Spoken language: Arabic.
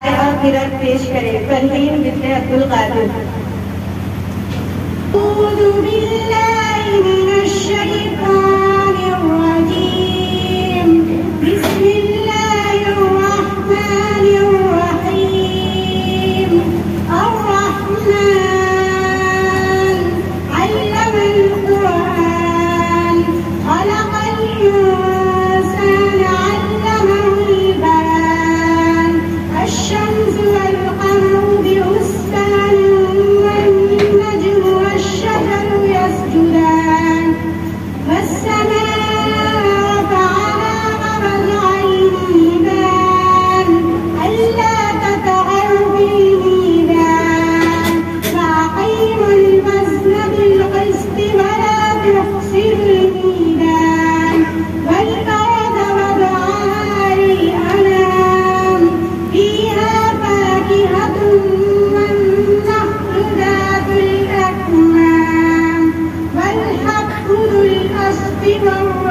और किरण पेश करें फरहीन बिन्ते अब्दुल कादिर। अऊज़ु बिल्लाहि मिनश शैतानिर रजीम। बिस्मिल्लाहिर रहमानिर रहीम। अर्रहमान अल्लमल कुरआन खलक़ल इंसान अल्लमहुल बयान। الشمس والقمر بحسبان والنجم والشجر يسجدان والسماء رفعها ووضع الميزان ألا تطغوا في الميزان وأقيموا الوزن بالقسط ولا تخسروا الميزان والأرض وضعها للأنام فيها فاكهة والنخل ذات الأكمام والحب ذو الأصف والريحان